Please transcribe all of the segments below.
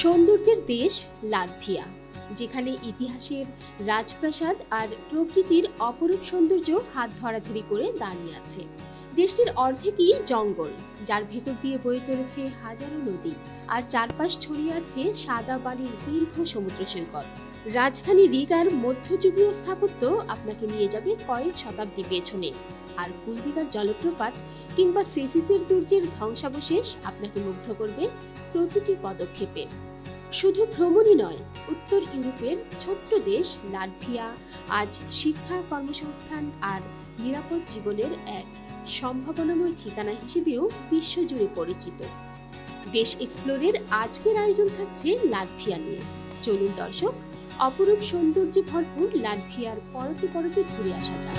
সৌন্দর্যের দেশ লাটভিয়া, যেখানে ইতিহাসের রাজপ্রাসাদ আর প্রকৃতির অপরূপ সৌন্দর্য হাত ধরাধরি করে দাঁড়িয়ে আছে। দেশটির অর্ধেকই জঙ্গল, যার ভেতর দিয়ে বয়ে চলেছে হাজারো নদী, আর চারপাশ ছড়িয়ে আছে সাদা বালির দীর্ঘ সমুদ্র সৈকত। রাজধানী রিগার মধ্যযুগীয় স্থাপত্য আপনাকে নিয়ে যাবে কয়েক শতাব্দী পেছনে, আর কুলদিগার জলপ্রপাত কিংবা সেসিসের দুর্যের ধ্বংসাবশেষ আপনাকে মুগ্ধ করবে প্রতিটি পদক্ষেপে। শুধু ভ্রমণই নয়, উত্তর ইউরোপের ছোট্ট দেশ লাটভিয়া আজ শিক্ষা, কর্মসংস্থান আর নিরাপদ জীবনের এক সম্ভাবনাময় ঠিকানা হিসেবেও বিশ্বজুড়ে পরিচিত। দেশ এক্সপ্লোরের আজকের আয়োজন থাকছে লাটভিয়া নিয়ে। চলুন দর্শক, অপরূপ সৌন্দর্যে ভরপুর লাটভিয়ার পরতে পরতে ঘুরে আসা যাক।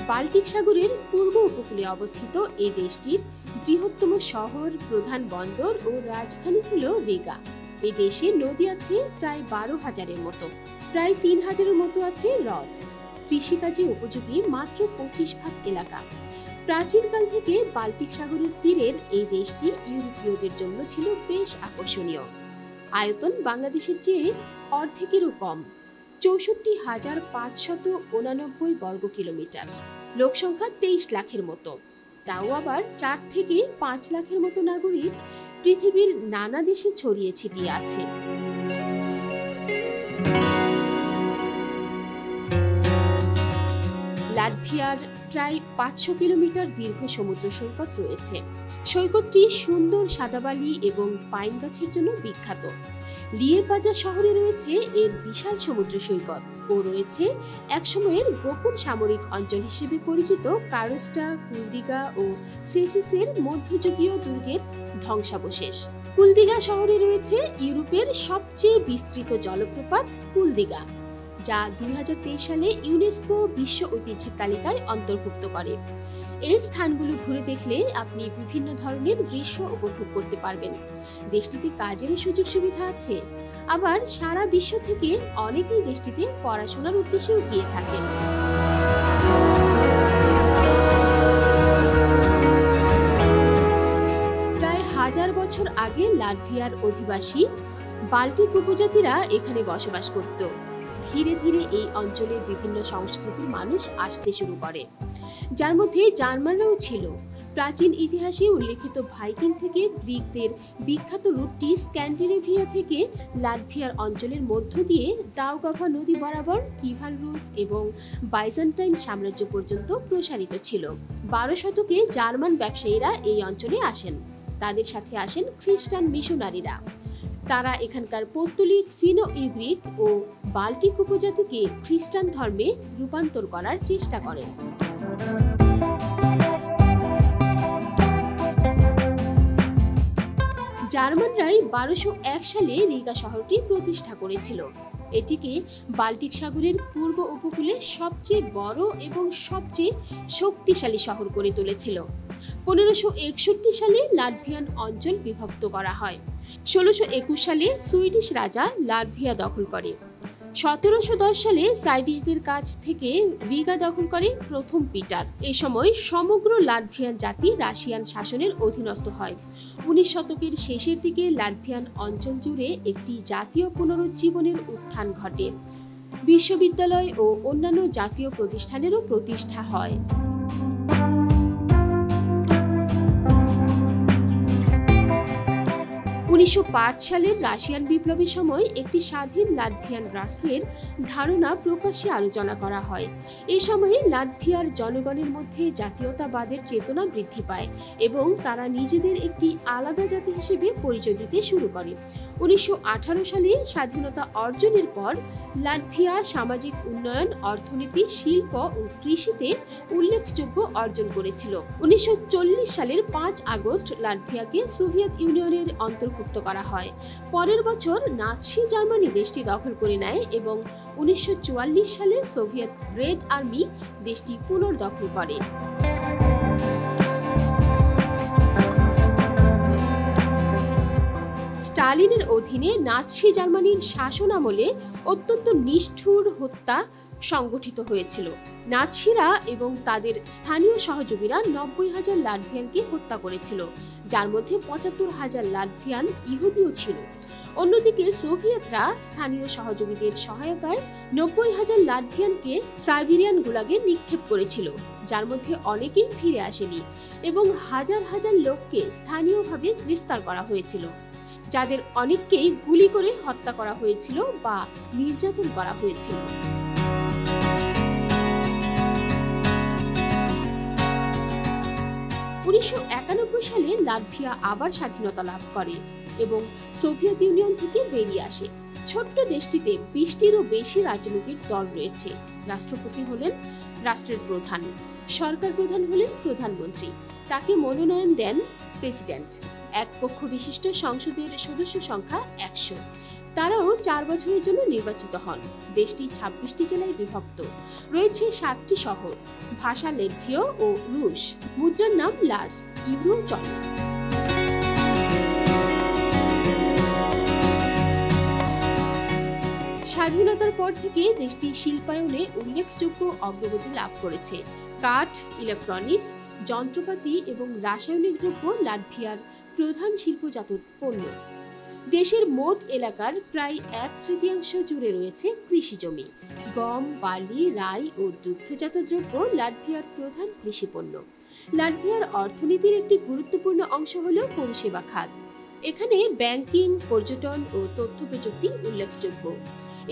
বাল্টিক সাগরের পূর্ব উপকূলে অবস্থিত এই দেশটির বৃহত্তম শহর, প্রধান বন্দর ও রাজধানী হল রিগা। এই দেশে নদী আছে প্রায় 12,000-এর মতো, প্রায় 3,000-এর মতো আছে হ্রদ। কৃষিকাজে উপযোগী মাত্র 25% এলাকা। প্রাচীনকাল থেকে বাল্টিক সাগরের তীরের এই দেশটি ইউরোপীয়দের জন্য ছিল বেশ আকর্ষণীয়। আয়তন বাংলাদেশের চেয়ে অর্ধেকেরও কম, 64,589 বর্গ কিলোমিটার। লোকসংখ্যা 23 লাখের মতো, তাও আবার 4 থেকে 5 লাখের মতো নাগরিক পৃথিবীর নানা দেশে ছড়িয়ে ছিটিয়ে আছে। লাটভিয়ার প্রায় 500 কিলোমিটার দীর্ঘ সমুদ্র সৈকত রয়েছে। সৈকতটি সুন্দর সাদাবালি এবং পাইন গাছের জন্য বিখ্যাত। লিয়েবাজার শহরে রয়েছে এর বিশাল সমুদ্র সৈকত ও রয়েছে একসময়ের গোপন সামরিক অঞ্চল হিসেবে পরিচিত কারোস্টা, কুলদিগা ও সেসিসের মধ্যযুগীয় দুর্গের ধ্বংসাবশেষ। কুলদিগা শহরে রয়েছে ইউরোপের সবচেয়ে বিস্তৃত জলপ্রপাত কুলদিগা, যা 2023 সালে ইউনেস্কো বিশ্ব ঐতিহ্যের তালিকায় অন্তর্ভুক্ত করে। এই স্থানগুলো ঘুরে দেখলে আপনি বিভিন্ন ধরনের দৃশ্য উপভোগ করতে পারবেন। দেশটিতে কাজেরও সুযোগ সুবিধা আছে, আবার সারা বিশ্ব থেকে অনেকেই দেশটিতে পড়াশোনার উদ্দেশ্যেও গিয়ে থাকেন। প্রায় 1000 বছর আগে লাটভিয়ার অধিবাসী বাল্টিক উপজাতিরা এখানে বসবাস করত। ধীরে ধীরে এই অঞ্চলের বিভিন্ন সংস্কৃতির মানুষ আসতে শুরু করে, যার মধ্যে জার্মানরাও ছিল। প্রাচীন ইতিহাসে উল্লেখিত ভাইকিং থেকে গ্রিকদের বিখ্যাত রুটটি স্ক্যান্ডিনেভিয়া থেকে লাটভিয়ার অঞ্চলের মধ্য দিয়ে দাউগাভা নদী বরাবর কিভালরুস এবং বাইজেন্টাইন সাম্রাজ্য পর্যন্ত প্রসারিত ছিল। 12 শতকে জার্মান ব্যবসায়ীরা এই অঞ্চলে আসেন। তাদের সাথে আসেন খ্রিস্টান মিশনারিরা। তারা এখানকার পৌত্তলিক, ফিনো-ইউগ্রিক ও বাল্টিক উপজাতিকে খ্রিস্টান ধর্মে রূপান্তর করার চেষ্টা করেন। জার্মানরাই 1201 সালে রিগা শহরটি প্রতিষ্ঠা করেছিল। এটিকে বাল্টিক সাগরের পূর্ব উপকূলে সবচেয়ে বড় এবং সবচেয়ে শক্তিশালী শহর করে তুলেছিল। 1561 সালে লাটভিয়ান অঞ্চল বিভক্ত করা হয়। 1621 সালে সুইডিশ রাজা লাটভিয়া দখল করে। 1710 সালে সাইডিশদের কাছ থেকে রিগা দখল করে প্রথম পিটার। এই সময় সমগ্র লাটভিয়ান জাতি রাশিয়ান শাসনের অধীনস্থ হয়। 19 শতকের শেষের দিকে লাটভিয়ান অঞ্চল জুড়ে একটি জাতীয় পুনরুজ্জীবনের উত্থান ঘটে। বিশ্ববিদ্যালয় ও অন্যান্য জাতীয় প্রতিষ্ঠানেরও প্রতিষ্ঠা হয়। 1905 সালের রাশিয়ান বিপ্লবের সময় একটি স্বাধীন লাটভিয়ান রাষ্ট্রের ধারণা প্রকাশ্যে আলোচনা করা হয়। এই সময়ে লাটভিয়ার জনগণের মধ্যে জাতীয়তাবাদের চেতনা বৃদ্ধি পায় এবং তারা নিজেদের একটি আলাদা জাতি হিসেবে পরিচয় দিতে শুরু করে। 1918 সালে স্বাধীনতা অর্জনের পর লাটভিয়া সামাজিক উন্নয়ন, অর্থনীতি, শিল্প ও কৃষিতে উল্লেখযোগ্য অর্জন করেছিল। 1940 সালের 5 আগস্ট লাটভিয়াকে সোভিয়েত ইউনিয়নের অন্তর্ভুক্ত করা হয়। পরের বছর নাৎসি জার্মানি দেশটি দখল করে নেয় এবং 1944 সালে সোভিয়েত রেড আর্মি দেশটি পুনর্দখল করে। স্টালিনের অধীনে নাৎসি জার্মানির শাসন আমলে অত্যন্ত নিষ্ঠুর হত্যা সংগঠিত হয়েছিল। নাৎসিরা এবং তাদের স্থানীয় সহযোগীরা 90,000 লাটভিয়ানকে হত্যা করেছিল, যার মধ্যে 75,000 লাটভিয়ান ইহুদিও ছিল। অন্যদিকে সোভিয়েতরা স্থানীয় সহযোগীদের সহায়তায় 90,000 লাটভিয়ানকে সাইবেরিয়ান গুলাগে নিক্ষেপ করেছিল, যার মধ্যে অনেকেই ফিরে আসেনি, এবং হাজার হাজার লোককে স্থানীয়ভাবে গ্রেফতার করা হয়েছিল, যাদের অনেককেই গুলি করে হত্যা করা হয়েছিল বা নির্যাতন করা হয়েছিল। 1991 সালে লাটভিয়া আবার স্বাধীনতা লাভ করে এবং সোভিয়েত ইউনিয়ন থেকে বেরিয়ে আসে। ছোট্ট দেশটিতে 20টিরও বেশি রাজনৈতিক দল রয়েছে। রাষ্ট্রপতি হলেন রাষ্ট্রের প্রধান, সরকার প্রধান হলেন প্রধানমন্ত্রী, তাকে মনোনয়ন দেন প্রেসিডেন্ট। এক কক্ষ বিশিষ্ট সংসদের সদস্য সংখ্যা 100। তারাও 4 বছরের জন্য নির্বাচিত হন। দেশটি 26টি জেলায় বিভক্ত, রয়েছে 7টি শহর। ভাষা লেটভীয় ও রুশ, মুদ্রার নাম লার্স, ইউরো চলে। স্বাধীনতার পর থেকে দেশটি শিল্পায়নে উল্লেখযোগ্য অগ্রগতি লাভ করেছে। কাঠ, ইলেকট্রনিক্স, যন্ত্রপাতি এবং রাসায়নিক দ্রব্য লাটভিয়ার প্রধান শিল্পজাত পণ্য। দেশের মোট এলাকার প্রায় 1/3 জুড়ে রয়েছে কৃষি জমি। গম, বার্লি, রাই ও দুগ্ধজাত দ্রব্য লাটভিয়ার প্রধান কৃষিপণ্য। লাটভিয়ার অর্থনীতির একটি গুরুত্বপূর্ণ অংশ হল পরিষেবা খাত। এখানে ব্যাংকিং, পর্যটন ও তথ্য প্রযুক্তি উল্লেখযোগ্য।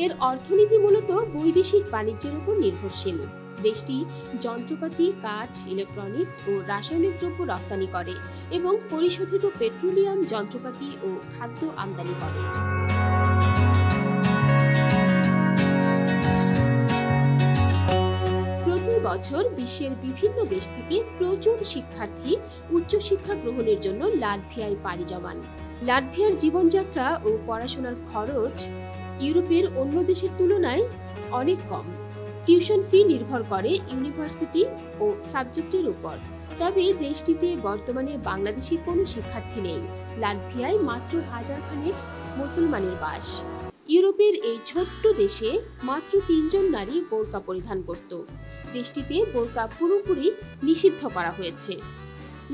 এর অর্থনীতি মূলত বৈদেশিক বাণিজ্যের উপর নির্ভরশীল। দেশটি যন্ত্রপাতি, কাঠ, ইলেকট্রনিক্স ও রাসায়নিক দ্রব্য রপ্তানি করে এবং পরিশোধিত পেট্রোলিয়াম, যন্ত্রপাতি ও খাদ্য আমদানি করে। প্রতি বছর বিশ্বের বিভিন্ন দেশ থেকে প্রচুর শিক্ষার্থী উচ্চশিক্ষা গ্রহণের জন্য লাটভিয়ায় পাড়ি জমান। লাটভিয়ার জীবনযাত্রা ও পড়াশোনার খরচ ইউরোপের অন্য দেশের তুলনায় অনেক কম। টিউশন ফি নির্ভর করে ইউনিভার্সিটি ও সাবজেক্টের উপর। তবে দেশটিতে বর্তমানে বাংলাদেশি কোনো শিক্ষার্থী নেই। লাটভিয়ায় মাত্র 1000 খানেক মুসলমানের বাস। ইউরোপের এই ছোট্ট দেশে মাত্র 3 জন নারী বোরকা পরিধান করত। দেশটিতে বোরকা পুরোপুরি নিষিদ্ধ করা হয়েছে।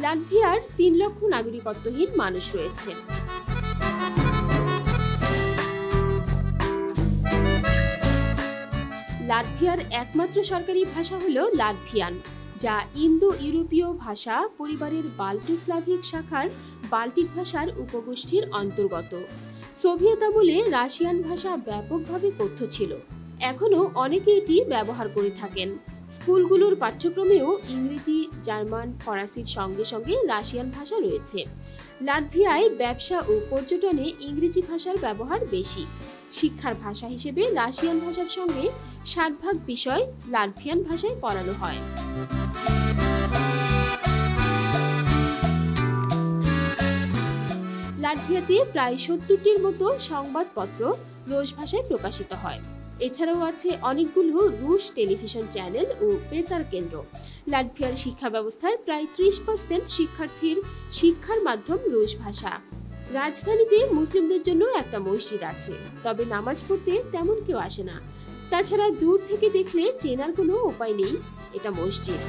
লাটভিয়ার 3 লক্ষ নাগরিকত্বহীন মানুষ রয়েছে। লাটভিয়ার একমাত্র সরকারি ভাষা হলো লাটভিয়ান, যা ইন্দো ইউরোপীয় ভাষা পরিবারের বাল্টো-স্লাভিক শাখার বাল্টিক ভাষার উপগোষ্ঠীর অন্তর্গত। সোভিয়েত আমলে রাশিয়ান ভাষা ব্যাপকভাবে কথ্য ছিল। এখনও অনেকে এটি ব্যবহার করে থাকেন। স্কুলগুলোর পাঠ্যক্রমেও ইংরেজি, জার্মান, ফরাসির সঙ্গে সঙ্গে রাশিয়ান ভাষা রয়েছে। লাটভিয়ায় ব্যবসা ও পর্যটনে ইংরেজি ভাষার ব্যবহার বেশি। শিক্ষার ভাষা হিসেবে রাশিয়ান ভাষার সঙ্গে 60% বিষয় লাটভিয়ান ভাষায় পড়ানো হয়। লাটভিয়াতে প্রায় 70টির মতো সংবাদপত্র রুশ ভাষায় প্রকাশিত হয়। এছাড়াও আছে অনেকগুলো রুশ টেলিভিশন চ্যানেল ও বেতার কেন্দ্র। লাটভিয়ার শিক্ষা ব্যবস্থার প্রায় 30% শিক্ষার্থীর শিক্ষার মাধ্যম রুশ ভাষা। রাজধানীতে মুসলিমদের জন্য একটা মসজিদ আছে, তবে নামাজ পড়তে তেমন কেউ আসে না। তাছাড়া দূর থেকে দেখলে চেনার কোনো উপায় নেই এটা মসজিদ।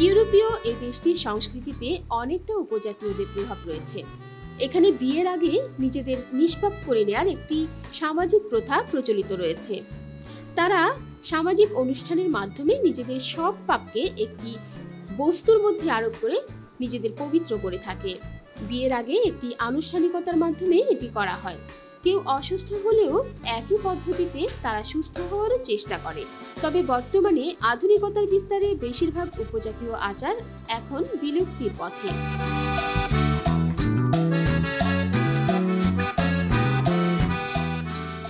ইউরোপীয় এই দেশটির সংস্কৃতিতে অনেকটা উপজাতীয়দের প্রভাব রয়েছে। এখানে বিয়ের আগে নিজেদের নিষ্পাপ করে নেয়ার একটি সামাজিক প্রথা প্রচলিত রয়েছে। তারা সামাজিক অনুষ্ঠানের মাধ্যমে নিজেদের সব পাপকে একটি বস্তুর মধ্যে আরোপ করে নিজেদের পবিত্র করে থাকে। বিয়ের আগে একটি আনুষ্ঠানিকতার মাধ্যমে এটি করা হয়। কেউ অসুস্থ হলেও একই পদ্ধতিতে তারা সুস্থ হওয়ারও চেষ্টা করে। তবে বর্তমানে আধুনিকতার বিস্তারে বেশিরভাগ উপজাতীয় আচার এখন বিলুপ্তির পথে।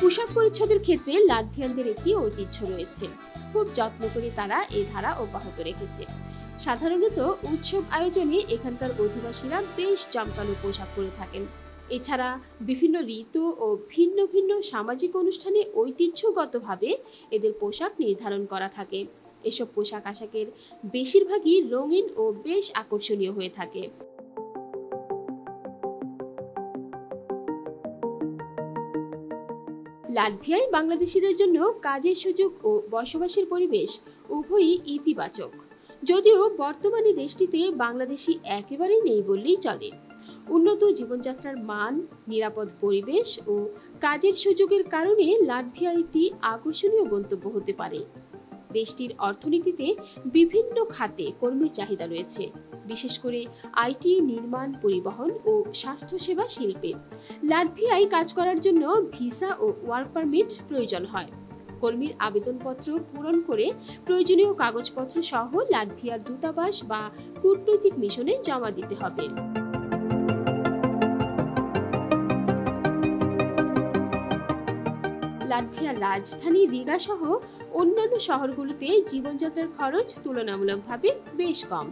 পোশাক পরিচ্ছদের ক্ষেত্রে লাটভিয়ানদের একটি ঐতিহ্য রয়েছে। খুব যত্ন করে তারা এই ধারা অব্যাহত রেখেছে। সাধারণত উৎসব আয়োজনে এখানকার অধিবাসীরা বেশ জমকালো পোশাক পরে থাকেন। এছাড়া বিভিন্ন ঋতু ও ভিন্ন ভিন্ন সামাজিক অনুষ্ঠানে ঐতিহ্যগতভাবে এদের পোশাক নির্ধারণ করা থাকে। এসব পোশাক আশাকের বেশিরভাগই রঙিন ও বেশ আকর্ষণীয় হয়ে থাকে। লাটভিয়ায় বাংলাদেশিদের জন্য কাজের সুযোগ ও বসবাসের পরিবেশ উভয়ই ইতিবাচক, যদিও বর্তমানে দেশটিতে বাংলাদেশি একেবারেই নেই বললেই চলে। উন্নত জীবনযাত্রার মান, নিরাপদ পরিবেশ ও কাজের সুযোগের কারণে লাটভিয়া একটি আকর্ষণীয় গন্তব্য হতে পারে। দেশটির অর্থনীতিতে বিভিন্ন খাতে কর্মীর চাহিদা রয়েছে, বিশেষ করে আইটি, নির্মাণ, পরিবহন ও স্বাস্থ্যসেবা শিল্পে। লাটভিয়ায় কাজ করার জন্য ভিসা ও ওয়ার্ক পারমিট প্রয়োজন হয়। কর্মীর আবেদনপত্র পূরণ করে প্রয়োজনীয় কাগজপত্র সহ লাটভিয়ার দূতাবাস বা কূটনৈতিক মিশনে জমা দিতে হবে। লাটভিয়ার রাজধানী রিগা সহ অন্যান্য শহরগুলোতে জীবনযাত্রার খরচ তুলনামূলকভাবে বেশ কম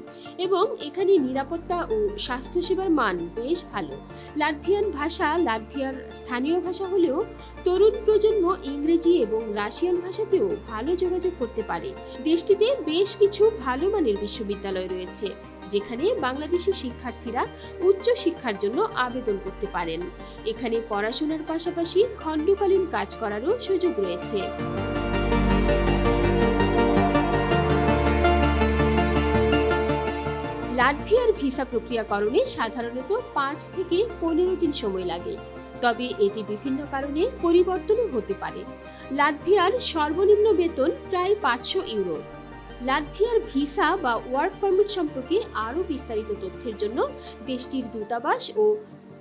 এবং এখানে নিরাপত্তা ও স্বাস্থ্যসেবার মান বেশ ভালো। লাটভিয়ান ভাষা লাটভিয়ার স্থানীয় ভাষা হলেও তরুণ প্রজন্ম ইংরেজি এবং রাশিয়ান ভাষাতেও ভালো যোগাযোগ করতে পারে। দেশটিতে বেশ কিছু ভালো মানের বিশ্ববিদ্যালয় রয়েছে, যেখানে বাংলাদেশি শিক্ষার্থীরা উচ্চ শিক্ষার জন্য আবেদন করতে পারেন। এখানে পড়াশোনার পাশাপাশি খণ্ডকালীন কাজ করারও সুযোগ রয়েছে। লাটভিয়ার ভিসা প্রক্রিয়াকরণে সাধারণত 5 থেকে 15 দিন সময় লাগে, তবে এটি বিভিন্ন কারণে পরিবর্তনও হতে পারে। লাটভিয়ার সর্বনিম্ন বেতন প্রায় 500 ইউরো। লাটভিয়ার ভিসা বা ওয়ার্ক পারমিট সম্পর্কে আরও বিস্তারিত তথ্যের জন্য দেশটির দূতাবাস ও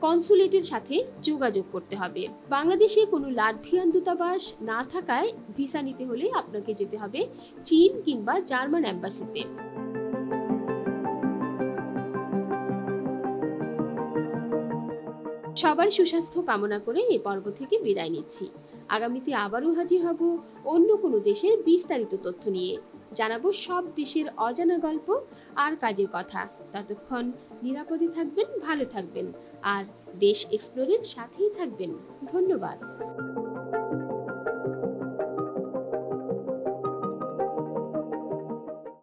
কনসুলেটের সাথে যোগাযোগ করতে হবে। বাংলাদেশে কোনো লাটভিয়ান দূতাবাস না থাকায় ভিসা নিতে হলে আপনাকে যেতে হবে চীন কিংবা জার্মান অ্যাম্বাসিতে। সবার সুস্বাস্থ্য কামনা করে এই পর্ব থেকে বিদায় নিচ্ছি। আগামীতে আবারও হাজির হব অন্য কোনো দেশের বিস্তারিত তথ্য নিয়ে। জানাবো সব দেশের অজানা গল্প আর কাজের কথা। ততক্ষণ নিরাপদে থাকবেন, ভালো থাকবেন আর দেশ এক্সপ্লোরের সাথেই থাকবেন। ধন্যবাদ।